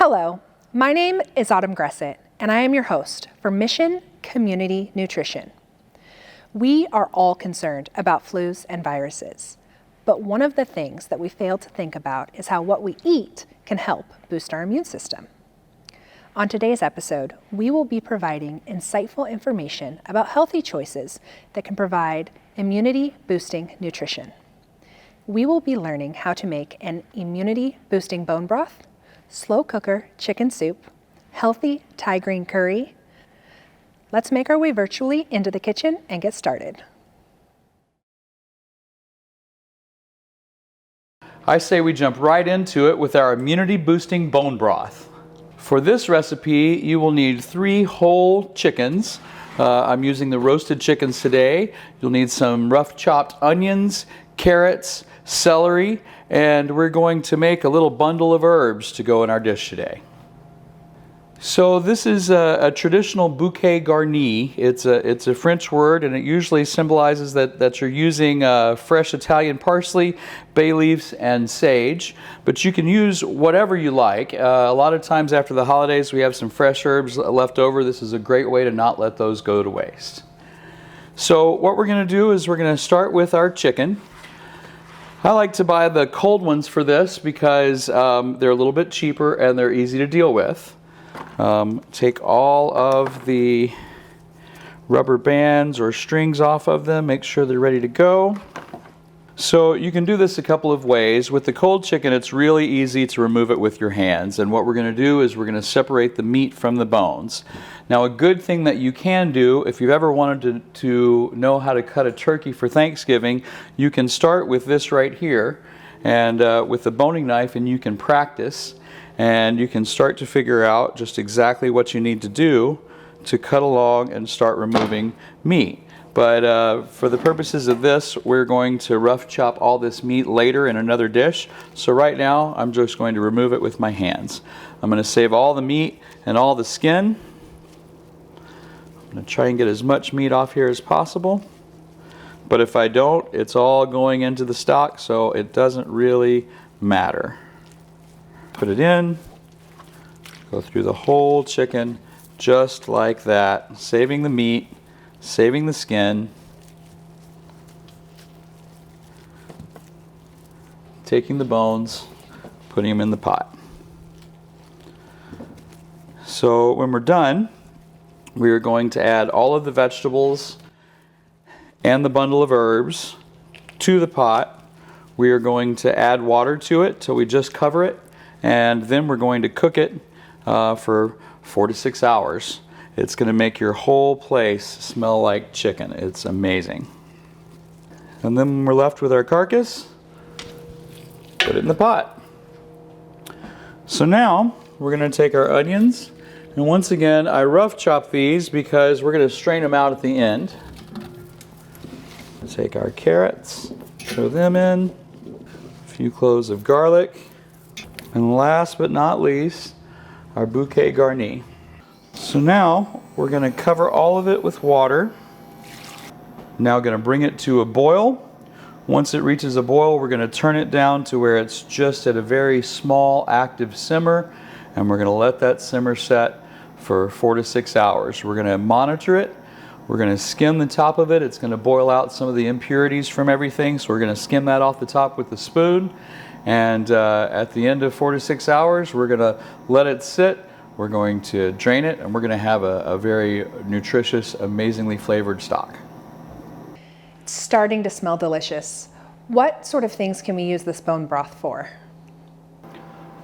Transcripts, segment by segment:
Hello, my name is Autumn Gressett, and I am your host for Mission Community Nutrition. We are all concerned about flus and viruses, but one of the things that we fail to think about is how what we eat can help boost our immune system. On today's episode, we will be providing insightful information about healthy choices that can provide immunity-boosting nutrition. We will be learning how to make an immunity-boosting bone broth, slow cooker chicken soup, healthy Thai green curry. Let's make our way virtually into the kitchen and get started. I say we jump right into it with our immunity-boosting bone broth. For this recipe, you will need 3 whole chickens. I'm using the roasted chickens today. You'll need some rough chopped onions, carrots, celery, and we're going to make a little bundle of herbs to go in our dish today. So this is a traditional bouquet garni. It's a French word, and it usually symbolizes that you're using fresh Italian parsley, bay leaves, and sage. But you can use whatever you like. A lot of times after the holidays we have some fresh herbs left over. This is a great way to not let those go to waste. So what we're going to do is we're going to start with our chicken. I like to buy the cold ones for this because they're a little bit cheaper and they're easy to deal with. Take all of the rubber bands or strings off of them, make sure they're ready to go. So you can do this a couple of ways. With the cold chicken, it's really easy to remove it with your hands, and what we're going to do is we're going to separate the meat from the bones. Now, a good thing that you can do, if you've ever wanted to know how to cut a turkey for Thanksgiving, you can start with this right here and with the boning knife, and you can practice. And you can start to figure out just exactly what you need to do to cut along and start removing meat. But for the purposes of this, we're going to rough chop all this meat later in another dish. So right now, I'm just going to remove it with my hands. I'm going to save all the meat and all the skin. I'm going to try and get as much meat off here as possible. But if I don't, it's all going into the stock, so it doesn't really matter. Put it in, go through the whole chicken just like that, saving the meat, saving the skin, taking the bones, putting them in the pot. So when we're done, we are going to add all of the vegetables and the bundle of herbs to the pot. We are going to add water to it till we just cover it. And then we're going to cook it for 4 to 6 hours. It's going to make your whole place smell like chicken. It's amazing. And then when we're left with our carcass, put it in the pot. So now we're going to take our onions, and once again I rough chop these because we're going to strain them out at the end. Take our carrots, throw them in, a few cloves of garlic. And last but not least, our bouquet garni. So now we're going to cover all of it with water. Now going to bring it to a boil. Once it reaches a boil, we're going to turn it down to where it's just at a very small active simmer, and we're going to let that simmer set for 4 to 6 hours. We're going to monitor it. We're going to skim the top of it. It's going to boil out some of the impurities from everything, so we're going to skim that off the top with the spoon. And at the end of 4 to 6 hours, we're going to let it sit. We're going to drain it, and we're going to have a very nutritious, amazingly flavored stock. It's starting to smell delicious. What sort of things can we use this bone broth for?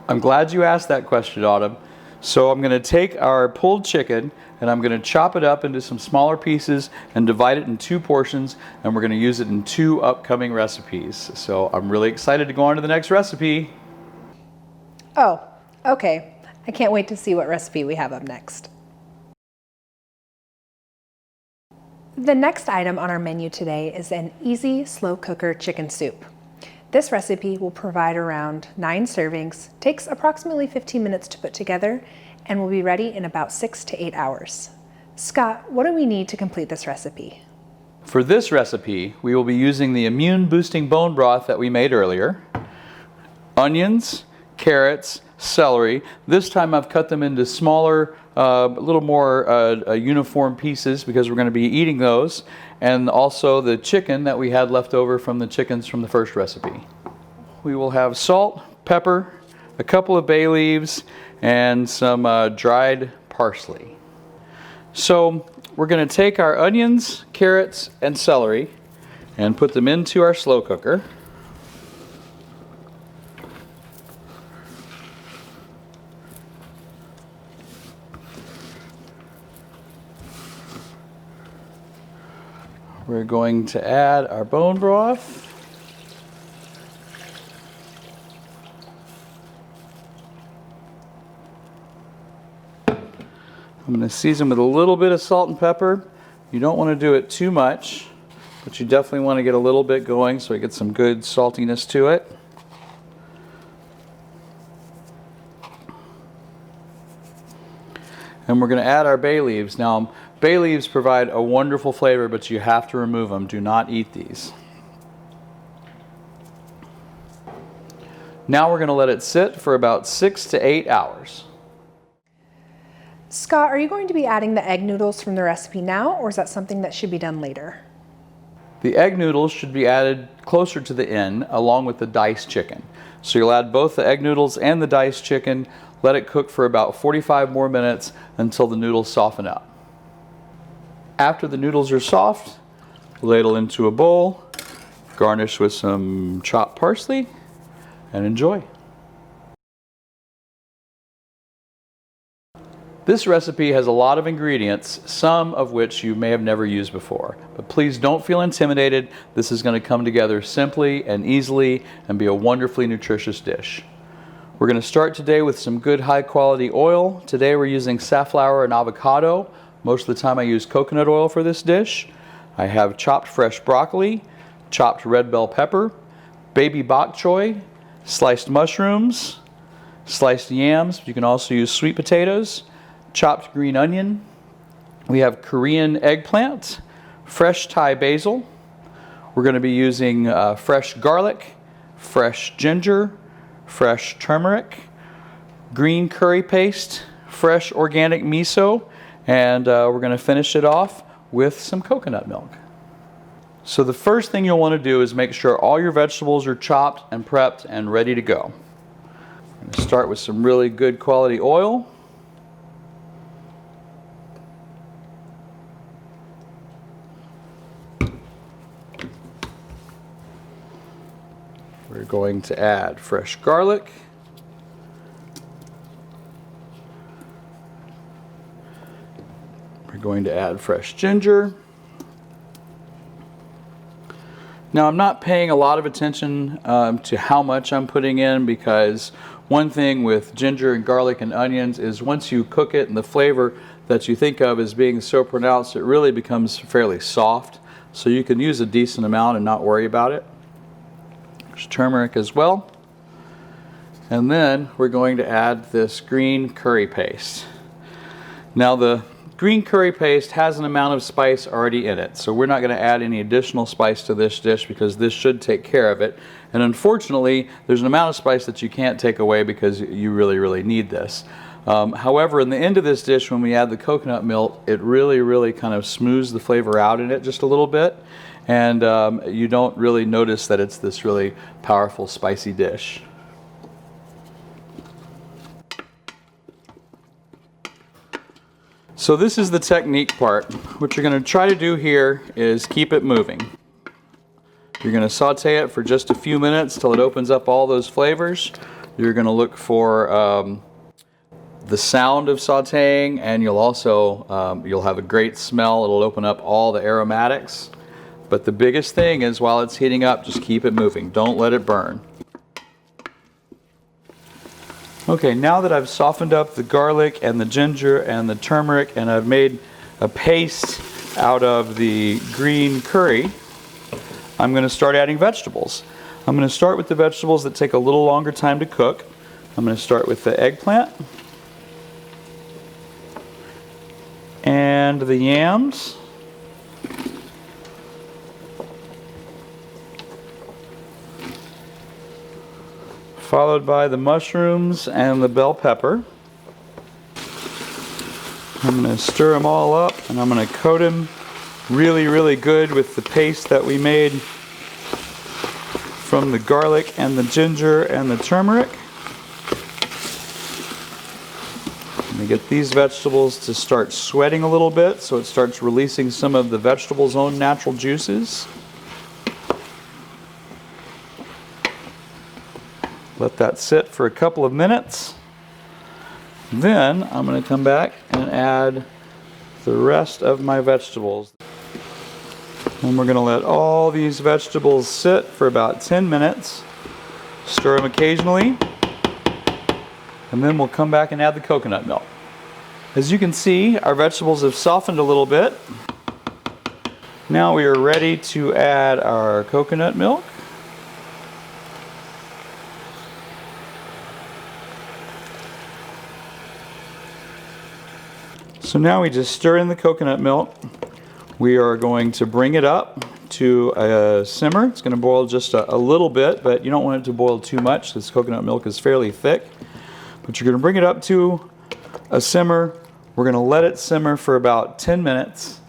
I'm glad you asked that question, Autumn. So I'm going to take our pulled chicken and I'm going to chop it up into some smaller pieces and divide it in 2 portions, and we're going to use it in 2 upcoming recipes. So I'm really excited to go on to the next recipe. Oh, okay. I can't wait to see what recipe we have up next. The next item on our menu today is an easy slow cooker chicken soup. This recipe will provide around 9 servings, takes approximately 15 minutes to put together, and will be ready in about 6 to 8 hours. Scott, what do we need to complete this recipe? For this recipe, we will be using the immune boosting bone broth that we made earlier, onions, carrots, celery. This time I've cut them into smaller, a little more uniform pieces because we're going to be eating those, and also the chicken that we had left over from the chickens from the first recipe. We will have salt, pepper, a couple of bay leaves, and some dried parsley. So we're going to take our onions, carrots, and celery and put them into our slow cooker. We're going to add our bone broth. I'm going to season with a little bit of salt and pepper. You don't want to do it too much, but you definitely want to get a little bit going so it gets some good saltiness to it. And we're going to add our bay leaves. Now, bay leaves provide a wonderful flavor, but you have to remove them. Do not eat these. Now we're going to let it sit for about 6 to 8 hours. Scott, are you going to be adding the egg noodles from the recipe now, or is that something that should be done later? The egg noodles should be added closer to the end, along with the diced chicken. So you'll add both the egg noodles and the diced chicken, let it cook for about 45 more minutes until the noodles soften up. After the noodles are soft, ladle into a bowl, garnish with some chopped parsley, and enjoy. This recipe has a lot of ingredients, some of which you may have never used before. But please don't feel intimidated. This is going to come together simply and easily and be a wonderfully nutritious dish. We're going to start today with some good high quality oil. Today we're using safflower and avocado. Most of the time I use coconut oil for this dish. I have chopped fresh broccoli, chopped red bell pepper, baby bok choy, sliced mushrooms, sliced yams. You can also use sweet potatoes, chopped green onion. We have Korean eggplant, fresh Thai basil. We're going to be using fresh garlic, fresh ginger, fresh turmeric, green curry paste, fresh organic miso, and we're going to finish it off with some coconut milk. So the first thing you'll want to do is make sure all your vegetables are chopped and prepped and ready to go. I'm going to start with some really good quality oil. We're going to add fresh garlic. We're going to add fresh ginger. Now I'm not paying a lot of attention to how much I'm putting in, because one thing with ginger and garlic and onions is once you cook it and the flavor that you think of as being so pronounced, it really becomes fairly soft. So you can use a decent amount and not worry about it. There's turmeric as well. And then we're going to add this green curry paste. Now the green curry paste has an amount of spice already in it, so we're not going to add any additional spice to this dish because this should take care of it. And unfortunately, there's an amount of spice that you can't take away because you really need this. However, in the end of this dish, when we add the coconut milk, it really kind of smooths the flavor out in it just a little bit. And you don't really notice that it's this really powerful spicy dish. So this is the technique part. What you're going to try to do here is keep it moving. You're going to saute it for just a few minutes till it opens up all those flavors. You're going to look for the sound of sauteing, and you'll also you'll have a great smell. It'll open up all the aromatics. But the biggest thing is while it's heating up, just keep it moving. Don't let it burn. Okay, now that I've softened up the garlic and the ginger and the turmeric, and I've made a paste out of the green curry, I'm going to start adding vegetables. I'm going to start with the vegetables that take a little longer time to cook. I'm going to start with the eggplant and the yams. followed by the mushrooms and the bell pepper. I'm going to stir them all up, and I'm going to coat them really good with the paste that we made from the garlic and the ginger and the turmeric. I'm going to get these vegetables to start sweating a little bit so it starts releasing some of the vegetable's own natural juices. Let that sit for a couple of minutes. Then I'm going to come back and add the rest of my vegetables. And we're going to let all these vegetables sit for about 10 minutes. Stir them occasionally. And then we'll come back and add the coconut milk. As you can see, our vegetables have softened a little bit. Now we are ready to add our coconut milk. So now we just stir in the coconut milk. We are going to bring it up to a simmer. It's going to boil just a little bit, but you don't want it to boil too much. This coconut milk is fairly thick. But you're going to bring it up to a simmer. We're going to let it simmer for about 10 minutes,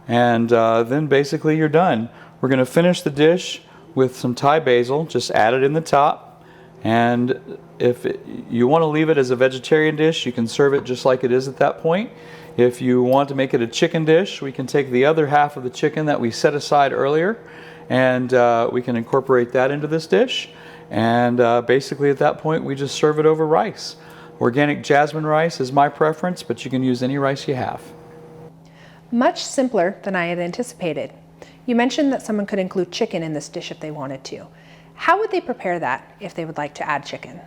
and then basically you're done. We're going to finish the dish with some Thai basil. Just add it in the top, and if you want to leave it as a vegetarian dish, you can serve it just like it is at that point. If you want to make it a chicken dish, we can take the other half of the chicken that we set aside earlier, and we can incorporate that into this dish. And basically at that point we just serve it over rice. Organic jasmine rice is my preference, but you can use any rice you have. Much simpler than I had anticipated. You mentioned that someone could include chicken in this dish if they wanted to. How would they prepare that if they would like to add chicken?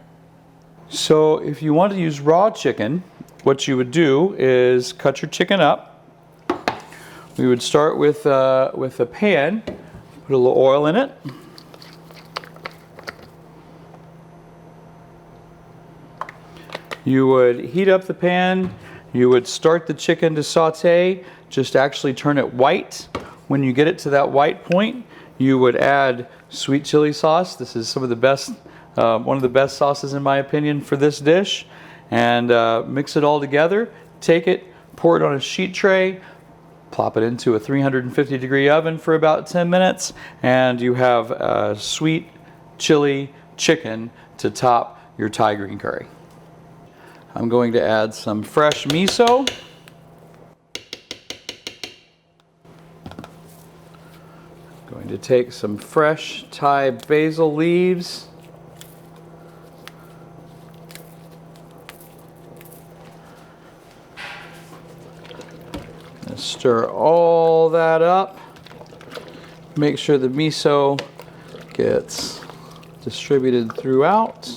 So if you want to use raw chicken, what you would do is cut your chicken up. We would start with a pan, put a little oil in it. You would heat up the pan. You would start the chicken to saute. Just actually turn it white. When you get it to that white point, you would add sweet chili sauce. This is some of the best, one of the best sauces in my opinion for this dish. And mix it all together. Take it, pour it on a sheet tray, plop it into a 350-degree oven for about 10 minutes, and you have sweet chili chicken to top your Thai green curry. I'm going to add some fresh miso. I'm going to take some fresh Thai basil leaves. Stir all that up. Make sure the miso gets distributed throughout.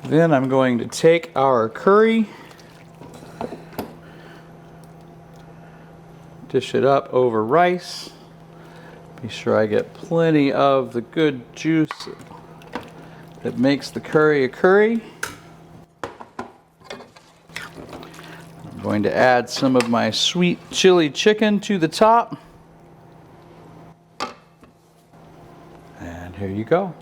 Then I'm going to take our curry, dish it up over rice. Be sure I get plenty of the good juice that makes the curry a curry. I'm going to add some of my sweet chili chicken to the top. And here you go.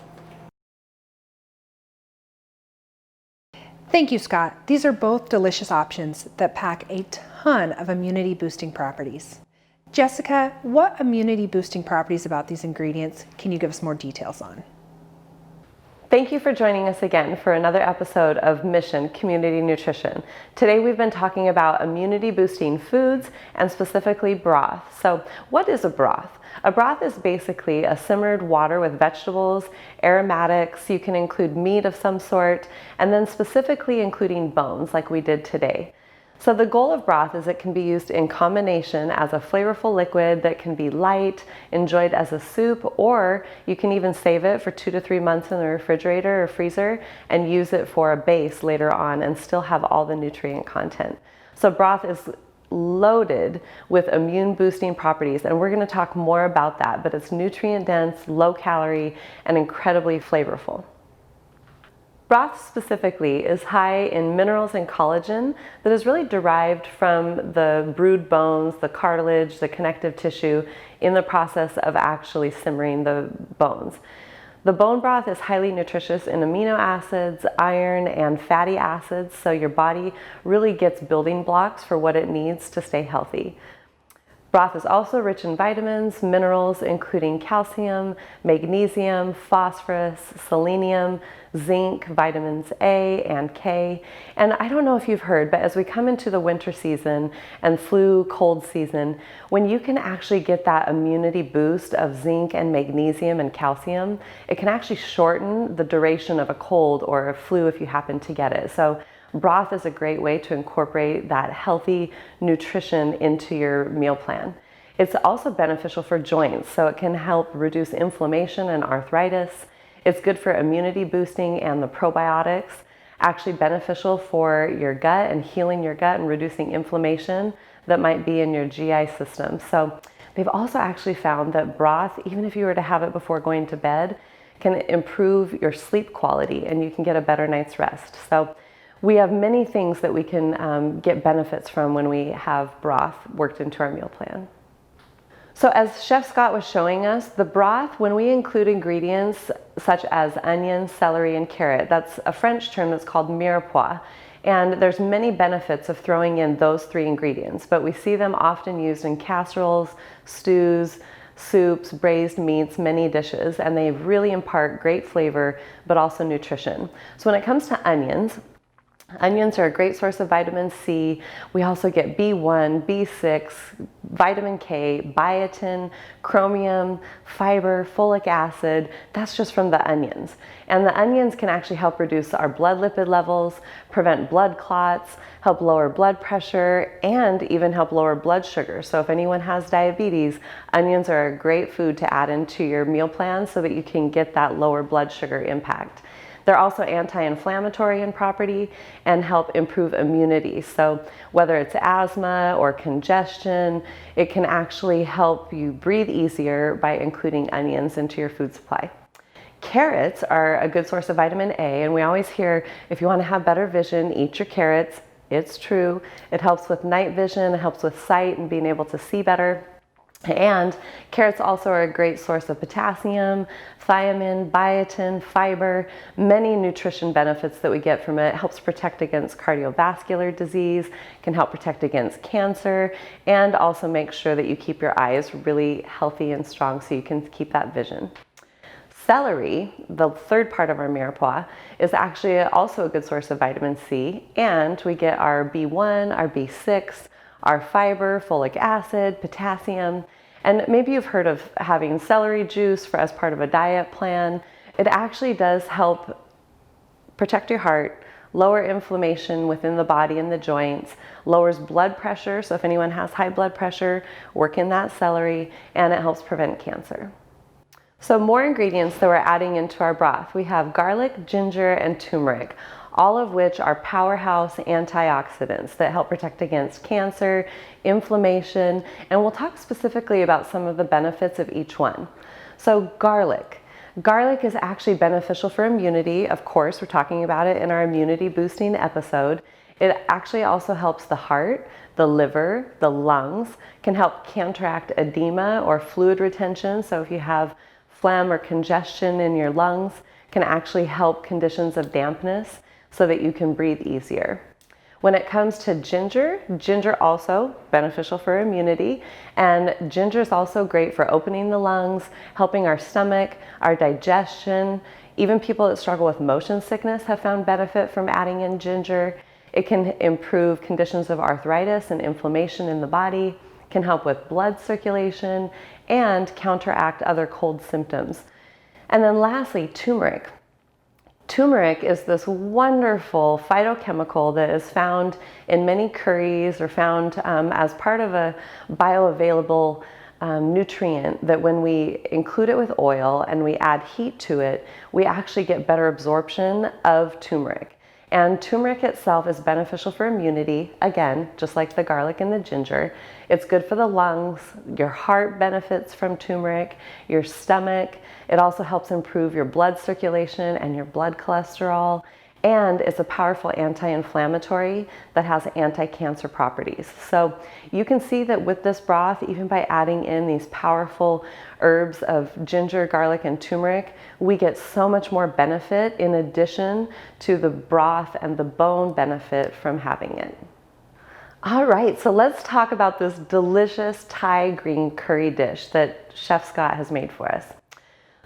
Thank you, Scott. These are both delicious options that pack a ton of immunity boosting properties. Jessica, what immunity boosting properties about these ingredients can you give us more details on? Thank you for joining us again for another episode of Mission Community Nutrition. Today we've been talking about immunity boosting foods and specifically broth. So what is a broth? A broth is basically a simmered water with vegetables, aromatics, you can include meat of some sort, and then specifically including bones like we did today. So the goal of broth is it can be used in combination as a flavorful liquid that can be light, enjoyed as a soup, or you can even save it for 2 to 3 months in the refrigerator or freezer and use it for a base later on and still have all the nutrient content. So broth is loaded with immune boosting properties, and we're going to talk more about that, but it's nutrient dense, low calorie, and incredibly flavorful. Broth specifically is high in minerals and collagen that is really derived from the brewed bones, the cartilage, the connective tissue in the process of actually simmering the bones. The bone broth is highly nutritious in amino acids, iron, and fatty acids, so your body really gets building blocks for what it needs to stay healthy. Broth is also rich in vitamins, minerals, including calcium, magnesium, phosphorus, selenium, zinc, vitamins A and K. And I don't know if you've heard, but as we come into the winter season and flu, cold season, when you can actually get that immunity boost of zinc and magnesium and calcium, it can actually shorten the duration of a cold or a flu if you happen to get it. So broth is a great way to incorporate that healthy nutrition into your meal plan. It's also beneficial for joints, so it can help reduce inflammation and arthritis. It's good for immunity boosting and the probiotics. Actually beneficial for your gut and healing your gut and reducing inflammation that might be in your GI system. So they've also actually found that broth, even if you were to have it before going to bed, can improve your sleep quality and you can get a better night's rest. So we have many things that we can get benefits from when we have broth worked into our meal plan. So as Chef Scott was showing us, the broth, when we include ingredients such as onion, celery, and carrot, that's a French term that's called mirepoix. And there's many benefits of throwing in those three ingredients, but we see them often used in casseroles, stews, soups, braised meats, many dishes, and they really impart great flavor, but also nutrition. So when it comes to onions, onions are a great source of vitamin C. We also get B1, B6, vitamin K, biotin, chromium, fiber, folic acid. That's just from the onions. And the onions can actually help reduce our blood lipid levels, prevent blood clots, help lower blood pressure, and even help lower blood sugar. So if anyone has diabetes, onions are a great food to add into your meal plan so that you can get that lower blood sugar impact. They're also anti-inflammatory in property and help improve immunity. So whether it's asthma or congestion, it can actually help you breathe easier by including onions into your food supply. Carrots are a good source of vitamin A, and we always hear if you want to have better vision, eat your carrots. It's true. It helps with night vision, it helps with sight and being able to see better. And carrots also are a great source of potassium, thiamine, biotin, fiber, many nutrition benefits that we get from it. It helps protect against cardiovascular disease, can help protect against cancer, and also make sure that you keep your eyes really healthy and strong so you can keep that vision. Celery, the third part of our mirepoix, is actually also a good source of vitamin C, and we get our B1, our B6, our fiber, folic acid, potassium, and maybe you've heard of having celery juice as part of a diet plan. It actually does help protect your heart, lower inflammation within the body and the joints, lowers blood pressure, so if anyone has high blood pressure, work in that celery, and it helps prevent cancer. So more ingredients that we're adding into our broth. We have garlic, ginger, and turmeric, all of which are powerhouse antioxidants that help protect against cancer, inflammation, and we'll talk specifically about some of the benefits of each one. So garlic. Garlic is actually beneficial for immunity. Of course, we're talking about it in our immunity boosting episode. It actually also helps the heart, the liver, the lungs, can help counteract edema or fluid retention. So if you have phlegm or congestion in your lungs, can actually help conditions of dampness so that you can breathe easier. When it comes to ginger, ginger also beneficial for immunity, and ginger is also great for opening the lungs, helping our stomach, our digestion. Even people that struggle with motion sickness have found benefit from adding in ginger. It can improve conditions of arthritis and inflammation in the body, can help with blood circulation, and counteract other cold symptoms. And then lastly, turmeric. Turmeric is this wonderful phytochemical that is found in many curries or found as part of a bioavailable nutrient that when we include it with oil and we add heat to it, we actually get better absorption of turmeric. And turmeric itself is beneficial for immunity, again, just like the garlic and the ginger. It's good for the lungs. Your heart benefits from turmeric, your stomach. It also helps improve your blood circulation and your blood cholesterol. And it's a powerful anti-inflammatory that has anti-cancer properties. So you can see that with this broth, even by adding in these powerful herbs of ginger, garlic, and turmeric, we get so much more benefit in addition to the broth and the bone benefit from having it. All right, so let's talk about this delicious Thai green curry dish that Chef Scott has made for us.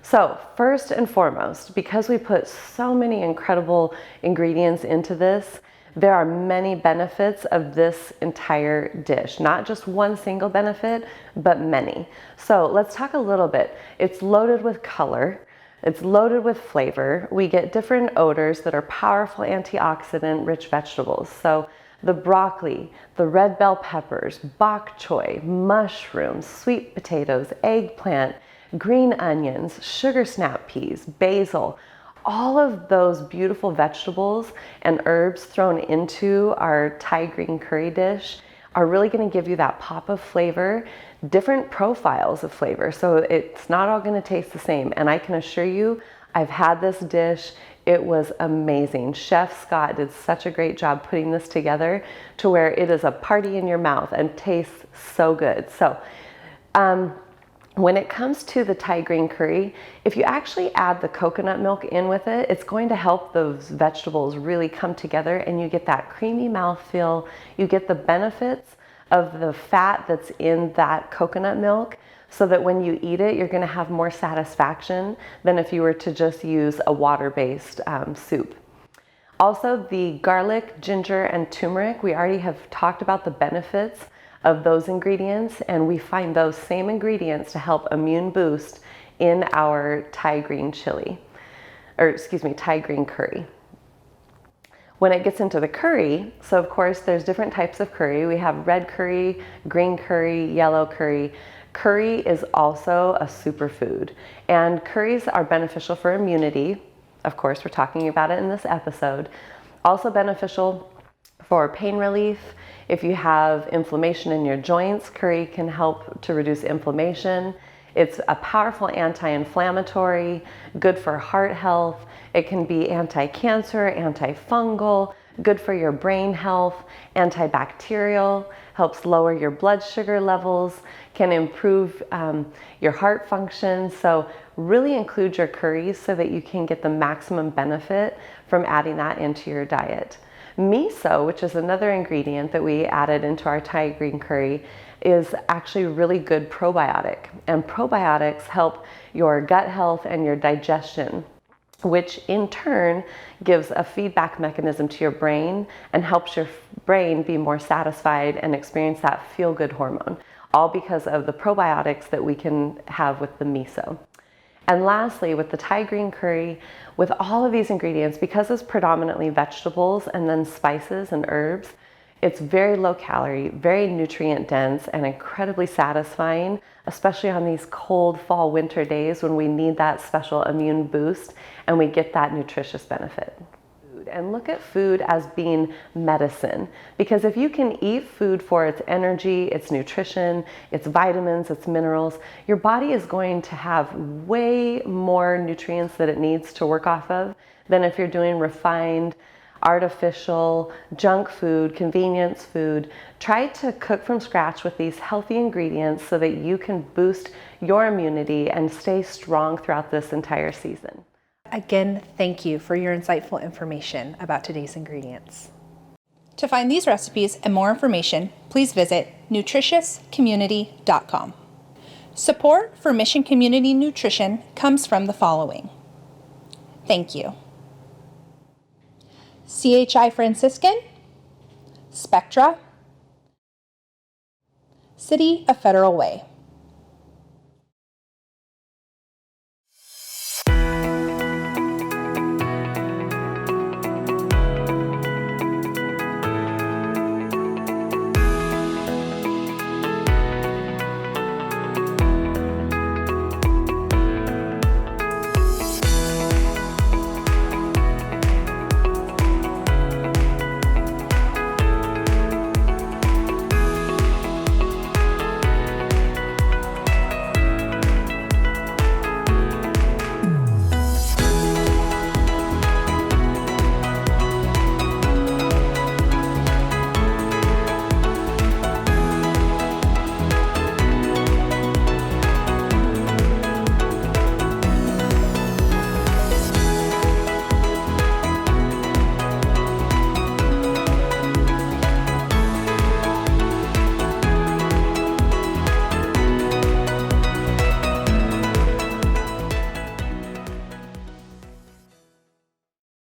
So first and foremost, because we put so many incredible ingredients into this, there are many benefits of this entire dish. Not just one single benefit, but many. So let's talk a little bit. It's loaded with color. It's loaded with flavor. We get different odors that are powerful antioxidant rich vegetables. So the broccoli, the red bell peppers, bok choy, mushrooms, sweet potatoes, eggplant, green onions, sugar snap peas, basil, all of those beautiful vegetables and herbs thrown into our Thai green curry dish are really going to give you that pop of flavor, different profiles of flavor. So it's not all going to taste the same. And I can assure you, I've had this dish. It was amazing. Chef Scott did such a great job putting this together to where it is a party in your mouth and tastes so good. So, when it comes to the Thai green curry, if you actually add the coconut milk in with it, it's going to help those vegetables really come together and you get that creamy mouthfeel. You get the benefits of the fat that's in that coconut milk so that when you eat it, you're going to have more satisfaction than if you were to just use a water-based soup. Also, the garlic, ginger, and turmeric, we already have talked about the benefits of those ingredients, and we find those same ingredients to help immune boost in our Thai green Thai green curry. When it gets into the curry, so of course there's different types of curry. We have red curry, green curry, yellow curry. Curry is also a superfood, and curries are beneficial for immunity. Of course, we're talking about it in this episode. Also beneficial for pain relief. If you have inflammation in your joints, curry can help to reduce inflammation. It's a powerful anti-inflammatory, good for heart health. It can be anti-cancer, antifungal, good for your brain health, antibacterial, helps lower your blood sugar levels, can improve your heart function. So really include your curries so that you can get the maximum benefit from adding that into your diet. Miso, which is another ingredient that we added into our Thai green curry, is actually a really good probiotic. And probiotics help your gut health and your digestion, which in turn gives a feedback mechanism to your brain and helps your brain be more satisfied and experience that feel-good hormone, all because of the probiotics that we can have with the miso. And lastly, with the Thai green curry, with all of these ingredients, because it's predominantly vegetables and then spices and herbs, it's very low calorie, very nutrient dense, and incredibly satisfying, especially on these cold fall winter days when we need that special immune boost and we get that nutritious benefit. And look at food as being medicine, because if you can eat food for its energy, its nutrition, its vitamins, its minerals, your body is going to have way more nutrients that it needs to work off of than if you're doing refined, artificial, junk food, convenience food. Try to cook from scratch with these healthy ingredients so that you can boost your immunity and stay strong throughout this entire season. Again, thank you for your insightful information about today's ingredients. To find these recipes and more information, please visit nutritiouscommunity.com. Support for Mission Community Nutrition comes from the following. Thank you. CHI Franciscan, Spectra, City of Federal Way.